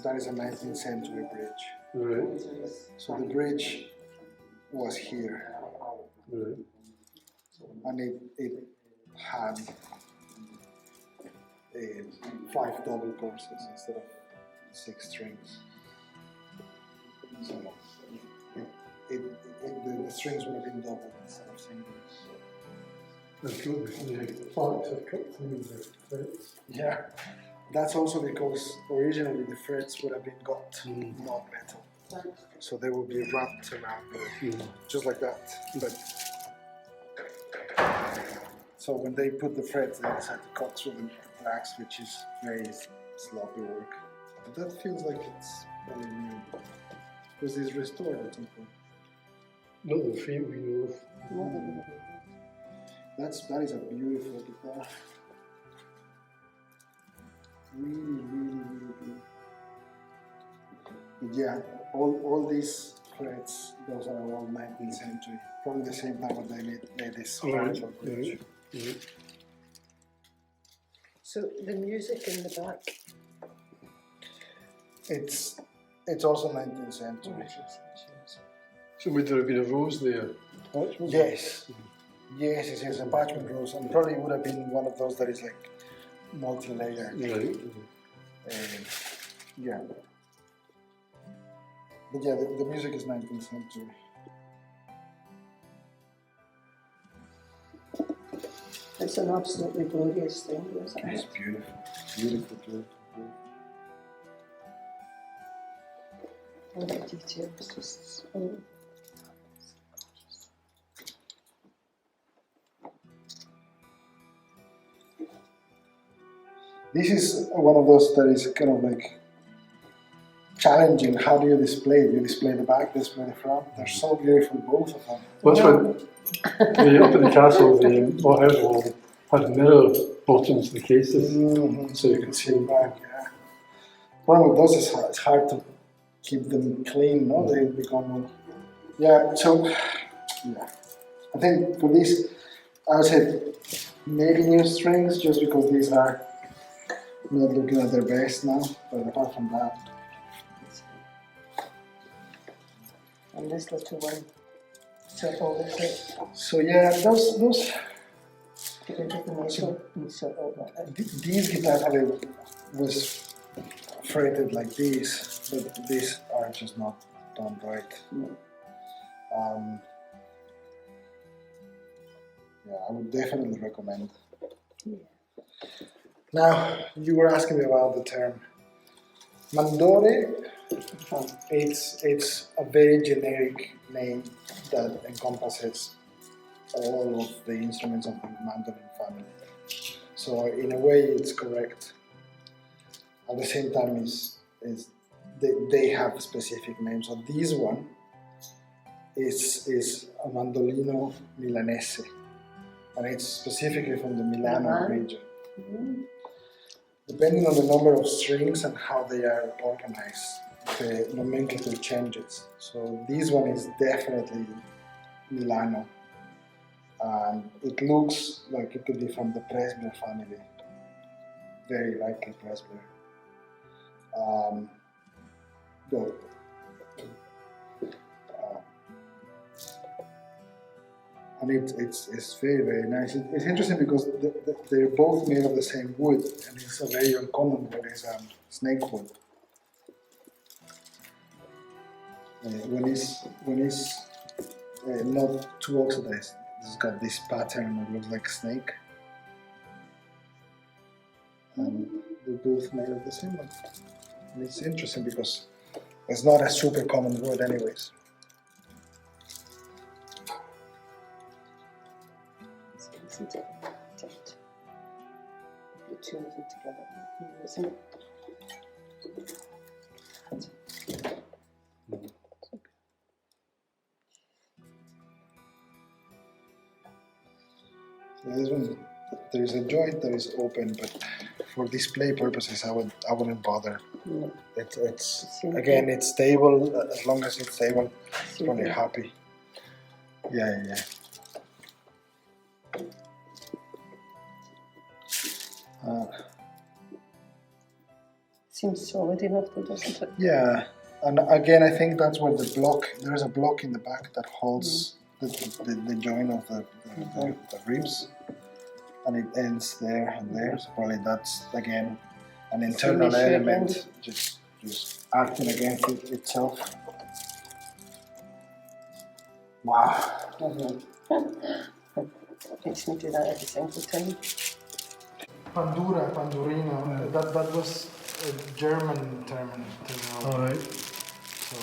That is a 19th century bridge. Right. So the bridge was here, Right. and it had 5 double courses instead of 6 strings. So the strings would have been double instead of singles. That's good. The planks have cut through the frets. Yeah, that's also because originally the frets would have been got, not metal. So they would be wrapped around just like that. But so when they put the frets, they decided to cut through the blacks, which is very sloppy work. But that feels like it's very new. Was this restored at some point? Not the feet we know of. That is a beautiful guitar. Really, really, really good. But yeah, all these frets, those are all 19th century. Probably the same time when they made this wonderful bridge. So the music in the back. It's also 19th century. So would there have been a rose there? Yes. Yes, a parchment rose, and probably would have been one of those that is like multi-layered. Right. Yeah. But yeah, the music is 19th century. It's an absolutely glorious thing, isn't it? It's beautiful, beautiful, beautiful, beautiful. All the details, just oh. This is one of those that is kind of like challenging. How do you display it? You display the back, display the front. They're so beautiful, both of them. Well, that's when up at the castle, the hotel hall had mirror bottoms in the cases, So you can see the back. Yeah. One of those is it's hard to keep them clean. No, they become. Yeah. So yeah, I think for this, I would say maybe new strings, just because these are not looking at their best now. But apart from that. And this little one. So all the it. So yeah, those. Get rid of the metal and sort all that. These guitars was fretted like this, but these are just not done right. Yeah, I would definitely recommend. Yeah. Now, you were asking me about the term Mandore. It's a very generic name that encompasses all of the instruments of the mandolin family. So in a way, it's correct. At the same time, they have specific names. So this one is a mandolino milanese, and it's specifically from the Milano region. Depending on the number of strings and how they are organized, the nomenclature changes. So this one is definitely Milano, and it looks like it could be from the Presbyr family, very likely Presbyr. And it's very, very nice. It's interesting because they're both made of the same wood, and it's a very uncommon wood, is snake wood. When it's not too oxidized, it's got this pattern that looks like a snake. And they're both made of the same wood. And it's interesting because it's not a super common wood anyways. Isn't it? The two of them together, isn't it? Yeah, this one, there is a joint that is open, but for display purposes, I wouldn't bother. Yeah. It's again, it's stable. As long as it's stable, I'm probably happy. Yeah. Seems solid enough though, doesn't it? Yeah, and again, I think that's where the block. There is a block in the back that holds the joint of the ribs, and it ends there and there. So probably that's again an internal Semi-straight element just acting against itself. Wow. Makes me do that every single time. Pandurina. That was a German term. Alright. So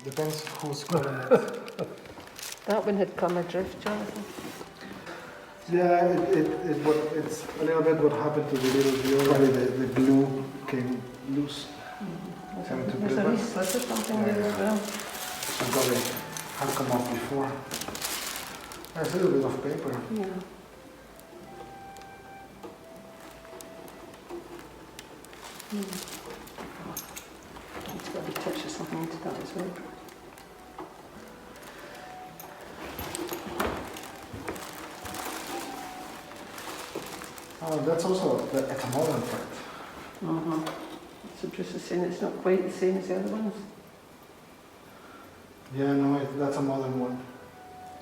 depends who's calling it. That one had come adrift, Jonathan. Yeah, it's a little bit what happened to the little viewer. Probably the glue came loose. Having to put There's it a wee back. slit or something there as well. So probably had come off before. There's a little bit of paper. Yeah. It's got a touch of something into that as well. Oh, that's also it's a modern part. So Bruce is saying it's not quite the same as the other ones. Yeah, no, that's a modern one.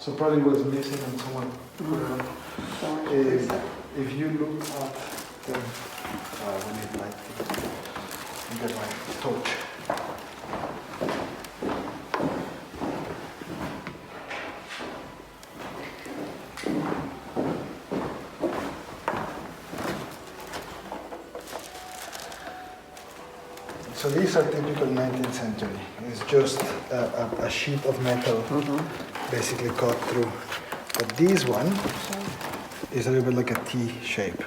So probably was missing and someone put it on. Someone should fix it. If you look at the, we need light. Get my torch. So these are typical 19th century. It's just a sheet of metal basically cut through. But this one is a little bit like a T shape.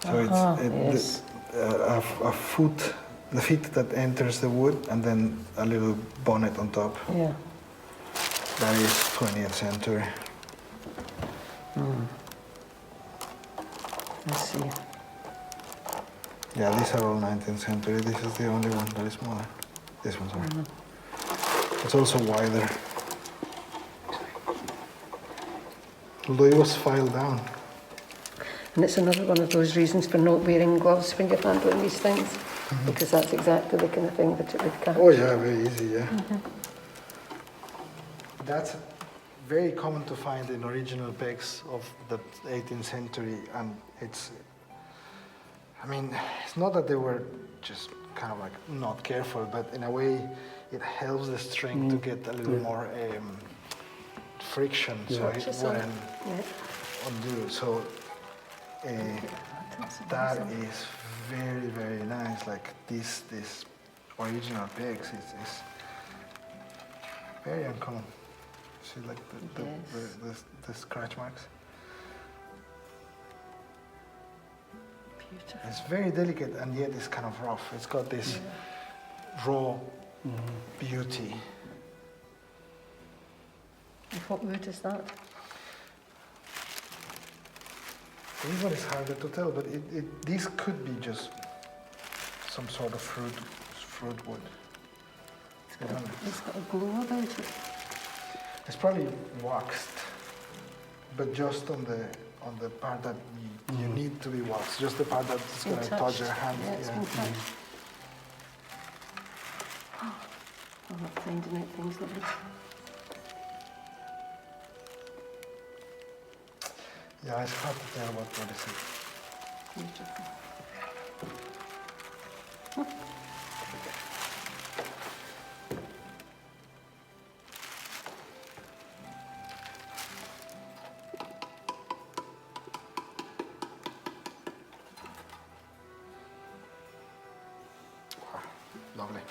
So yes. a foot, the feet that enters the wood, and then a little bonnet on top. Yeah. That is 20th century. Let's see. Yeah, these are all 19th century. This is the only one that is modern. This one's sorry. It's also wider. Although it was filed down. And it's another one of those reasons for not wearing gloves when you're handling these things, because that's exactly the kind of thing that it would catch. Oh yeah, very easy, yeah. That's very common to find in original pegs of the 18th century, and it's, I mean, it's not that they were just kind of like not careful, but in a way it helps the string to get a little more friction, so it wouldn't undo. So that is very, very nice. Like this original pegs is very uncommon. See, like the scratch marks. Beautiful. It's very delicate and yet it's kind of rough. It's got this raw beauty. And what wood is that? This one is harder to tell, but this could be just some sort of fruit wood. It's got a glow about it. It's probably waxed, but just on the part that you need to be waxed, just the part that's going to touch your hand. Yeah, it's been touched. I love finding out things like this. Yeah, it's hard to tell what is it. Beautiful. Lovely.